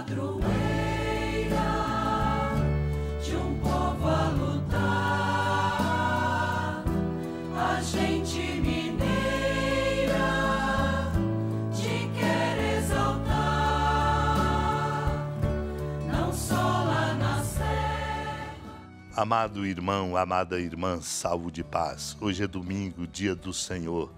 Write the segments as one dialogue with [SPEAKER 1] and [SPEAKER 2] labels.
[SPEAKER 1] padroeira de um povo a lutar, a gente mineira te quer exaltar, não só lá na serra.
[SPEAKER 2] Amado irmão, amada irmã, saúde e paz. Hoje é domingo, dia do Senhor,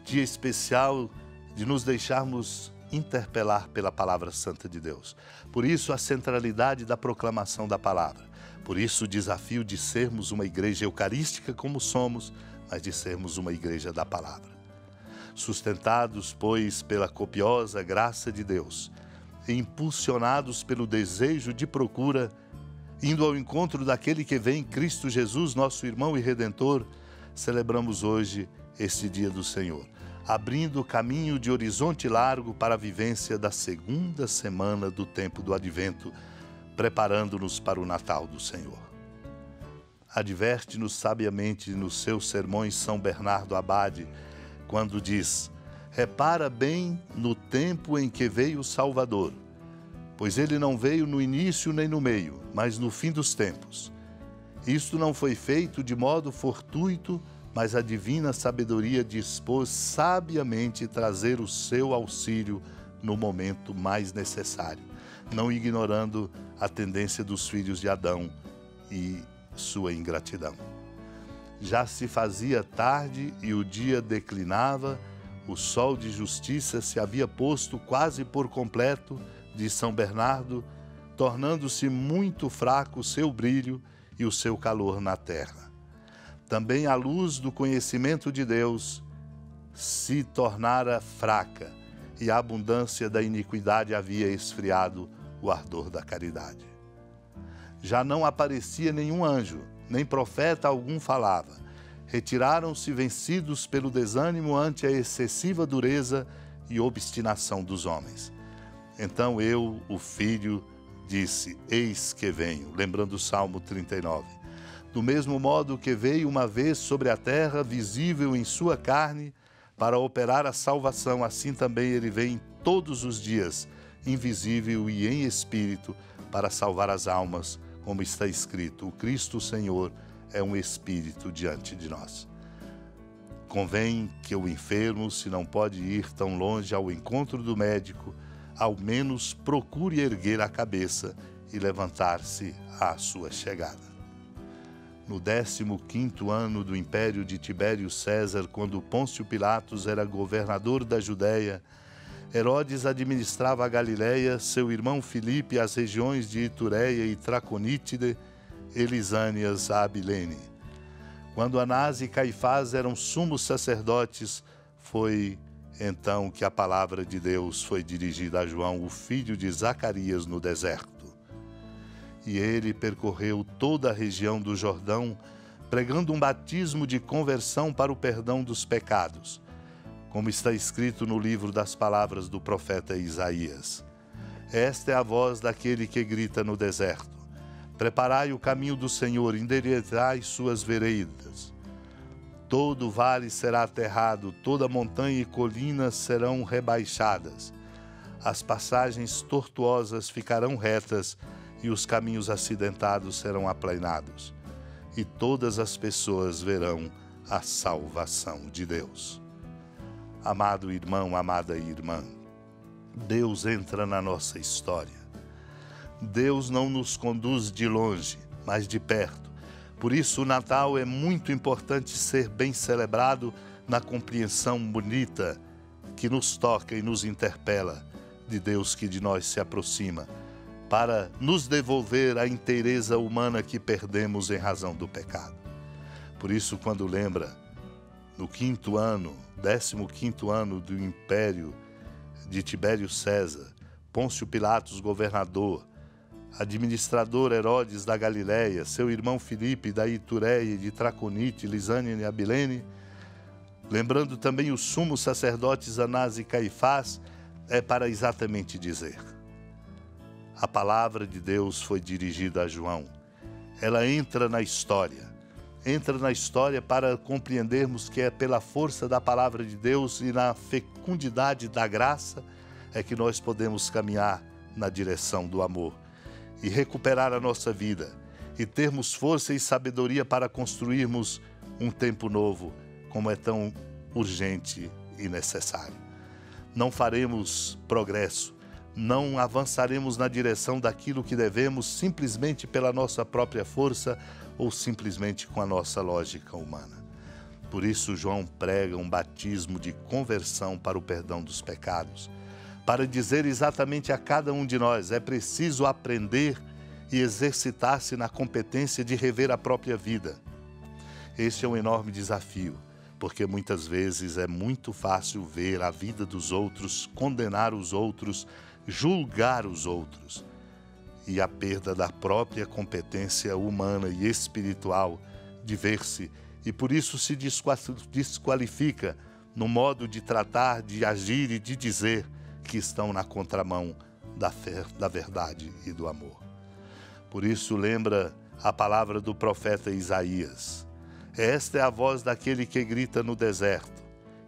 [SPEAKER 2] dia especial de nos deixarmos interpelar pela palavra santa de Deus. Por isso a centralidade da proclamação da palavra. Por isso o desafio de sermos uma igreja eucarística como somos, mas de sermos uma igreja da palavra. Sustentados, pois, pela copiosa graça de Deus, e impulsionados pelo desejo de procura, indo ao encontro daquele que vem, Cristo Jesus, nosso irmão e Redentor, celebramos hoje este dia do Senhor, abrindo o caminho de horizonte largo para a vivência da segunda semana do tempo do Advento, preparando-nos para o Natal do Senhor. Adverte-nos sabiamente nos seus sermões São Bernardo Abade, quando diz: repara bem no tempo em que veio o Salvador, pois ele não veio no início nem no meio, mas no fim dos tempos. Isto não foi feito de modo fortuito, mas a divina sabedoria dispôs sabiamente trazer o seu auxílio no momento mais necessário, não ignorando a tendência dos filhos de Adão e sua ingratidão. Já se fazia tarde e o dia declinava, o sol de justiça se havia posto quase por completo, de São Bernardo, tornando-se muito fraco o seu brilho e o seu calor na terra. Também a luz do conhecimento de Deus se tornara fraca e a abundância da iniquidade havia esfriado o ardor da caridade. Já não aparecia nenhum anjo, nem profeta algum falava. Retiraram-se vencidos pelo desânimo ante a excessiva dureza e obstinação dos homens. Então eu, o Filho, disse: eis que venho, lembrando o Salmo 39. Do mesmo modo que veio uma vez sobre a terra, visível em sua carne, para operar a salvação, assim também ele vem todos os dias, invisível e em espírito, para salvar as almas, como está escrito: o Cristo Senhor é um espírito diante de nós. Convém que o enfermo, se não pode ir tão longe ao encontro do médico, ao menos procure erguer a cabeça e levantar-se à sua chegada. No 15º ano do império de Tibério César, quando Pôncio Pilatos era governador da Judéia, Herodes administrava a Galiléia, seu irmão Filipe as regiões de Itureia e Traconítide, Elisânias a Abilene. Quando Anás e Caifás eram sumos sacerdotes, foi então que a palavra de Deus foi dirigida a João, o filho de Zacarias, no deserto. E ele percorreu toda a região do Jordão, pregando um batismo de conversão para o perdão dos pecados, como está escrito no livro das palavras do profeta Isaías. Esta é a voz daquele que grita no deserto: preparai o caminho do Senhor, endireitai suas veredas. Todo vale será aterrado, toda montanha e colina serão rebaixadas. As passagens tortuosas ficarão retas e os caminhos acidentados serão aplainados. E todas as pessoas verão a salvação de Deus. Amado irmão, amada irmã, Deus entra na nossa história. Deus não nos conduz de longe, mas de perto. Por isso o Natal é muito importante ser bem celebrado na compreensão bonita que nos toca e nos interpela de Deus que de nós se aproxima, para nos devolver a inteireza humana que perdemos em razão do pecado. Por isso, quando lembra, no 15º ano do império de Tibério César, Pôncio Pilatos governador, administrador Herodes da Galiléia, seu irmão Filipe da Itureia, de Traconite, Lisânia e Abilene, lembrando também os sumos sacerdotes Anás e Caifás, é para exatamente dizer: a palavra de Deus foi dirigida a João. Ela entra na história para compreendermos que é pela força da palavra de Deus e na fecundidade da graça é que nós podemos caminhar na direção do amor e recuperar a nossa vida e termos força e sabedoria para construirmos um tempo novo, como é tão urgente e necessário. Não faremos progresso, não avançaremos na direção daquilo que devemos simplesmente pela nossa própria força ou simplesmente com a nossa lógica humana. Por isso, João prega um batismo de conversão para o perdão dos pecados, para dizer exatamente a cada um de nós: é preciso aprender e exercitar-se na competência de rever a própria vida. Este é um enorme desafio, porque muitas vezes é muito fácil ver a vida dos outros, condenar os outros, julgar os outros, e a perda da própria competência humana e espiritual de ver-se, e por isso se desqualifica no modo de tratar, de agir e de dizer que estão na contramão da fé, da verdade e do amor. Por isso lembra a palavra do profeta Isaías. Esta é a voz daquele que grita no deserto,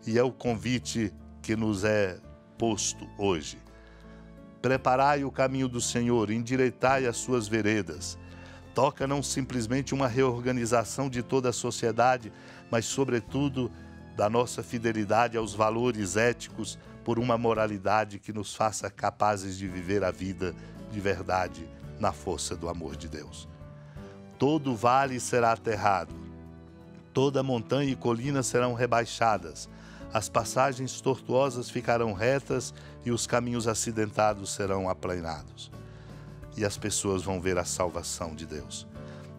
[SPEAKER 2] e é o convite que nos é posto hoje. Preparai o caminho do Senhor, endireitai as suas veredas. Toca não simplesmente uma reorganização de toda a sociedade, mas sobretudo da nossa fidelidade aos valores éticos por uma moralidade que nos faça capazes de viver a vida de verdade na força do amor de Deus. Todo vale será aterrado, toda montanha e colina serão rebaixadas, as passagens tortuosas ficarão retas e os caminhos acidentados serão aplainados. E as pessoas vão ver a salvação de Deus.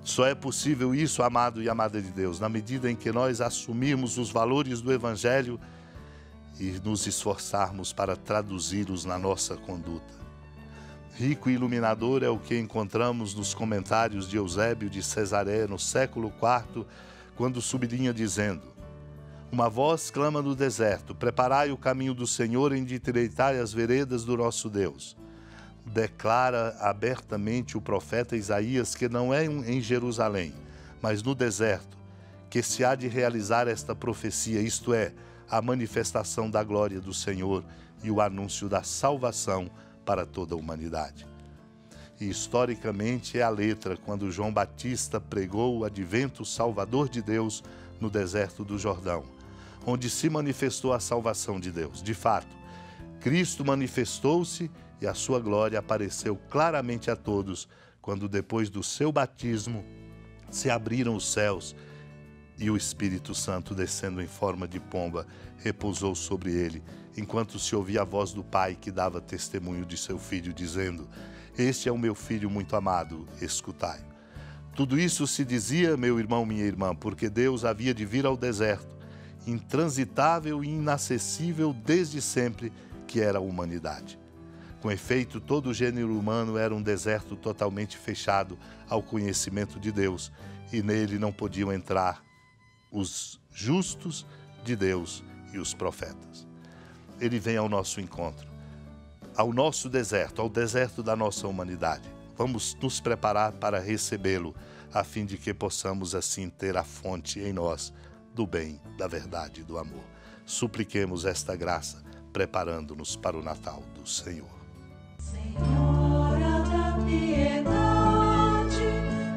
[SPEAKER 2] Só é possível isso, amado e amada de Deus, na medida em que nós assumirmos os valores do Evangelho e nos esforçarmos para traduzi-los na nossa conduta. Rico e iluminador é o que encontramos nos comentários de Eusébio de Cesareia no século IV, quando sublinha dizendo: uma voz clama no deserto, preparai o caminho do Senhor, endireitai as veredas do nosso Deus. Declara abertamente o profeta Isaías que não é em Jerusalém, mas no deserto, que se há de realizar esta profecia, isto é, a manifestação da glória do Senhor e o anúncio da salvação para toda a humanidade. E historicamente é a letra quando João Batista pregou o advento salvador de Deus no deserto do Jordão, onde se manifestou a salvação de Deus. De fato, Cristo manifestou-se e a sua glória apareceu claramente a todos, quando depois do seu batismo se abriram os céus e o Espírito Santo, descendo em forma de pomba, repousou sobre ele, enquanto se ouvia a voz do Pai que dava testemunho de seu Filho, dizendo: este é o meu Filho muito amado, escutai-o. Tudo isso se dizia, meu irmão, minha irmã, porque Deus havia de vir ao deserto, intransitável e inacessível desde sempre, que era a humanidade. Com efeito, todo o gênero humano era um deserto totalmente fechado ao conhecimento de Deus, e nele não podiam entrar os justos de Deus e os profetas. Ele vem ao nosso encontro, ao nosso deserto, ao deserto da nossa humanidade. Vamos nos preparar para recebê-lo, a fim de que possamos assim ter a fonte em nós do bem, da verdade e do amor. Supliquemos esta graça, preparando-nos para o Natal do Senhor.
[SPEAKER 1] Senhora da piedade,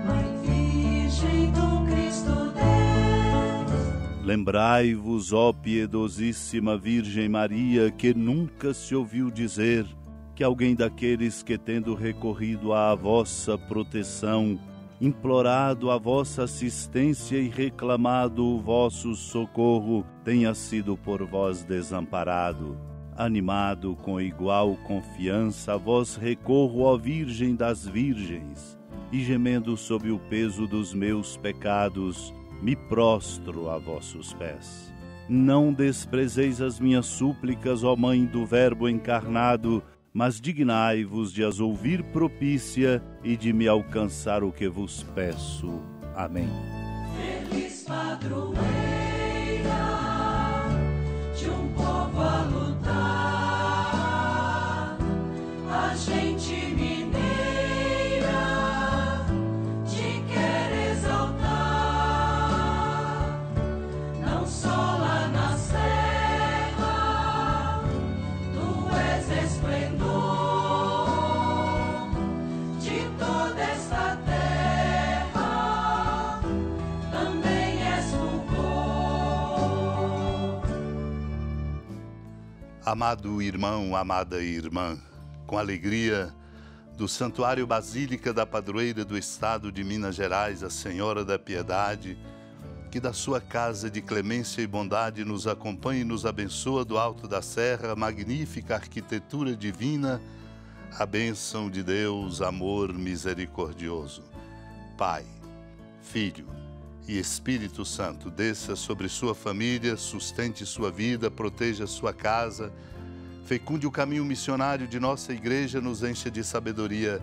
[SPEAKER 1] Mãe Virgem do Cristo Deus.
[SPEAKER 3] Lembrai-vos, ó piedosíssima Virgem Maria, que nunca se ouviu dizer que alguém daqueles que, tendo recorrido à vossa proteção, implorado a vossa assistência e reclamado o vosso socorro, tenha sido por vós desamparado. Animado com igual confiança, a vós recorro, ó Virgem das Virgens, e gemendo sob o peso dos meus pecados, me prostro a vossos pés. Não desprezeis as minhas súplicas, ó Mãe do Verbo encarnado, mas dignai-vos de as ouvir propícia e de me alcançar o que vos peço. Amém.
[SPEAKER 1] Feliz padroeira de um povo a lutar, a gente mineira te quer exaltar, não só lá na serra, tu és esplendor,
[SPEAKER 2] Amado irmão, amada irmã, com alegria do Santuário Basílica da Padroeira do Estado de Minas Gerais, a Senhora da Piedade, que da sua casa de clemência e bondade nos acompanhe e nos abençoa do alto da serra, magnífica arquitetura divina, a bênção de Deus, amor misericordioso. Pai, Filho e Espírito Santo, desça sobre sua família, sustente sua vida, proteja sua casa, fecunde o caminho missionário de nossa igreja, nos encha de sabedoria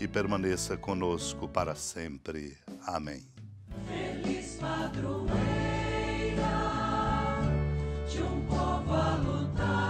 [SPEAKER 2] e permaneça conosco para sempre. Amém.
[SPEAKER 1] Feliz padroeira de um povo a lutar.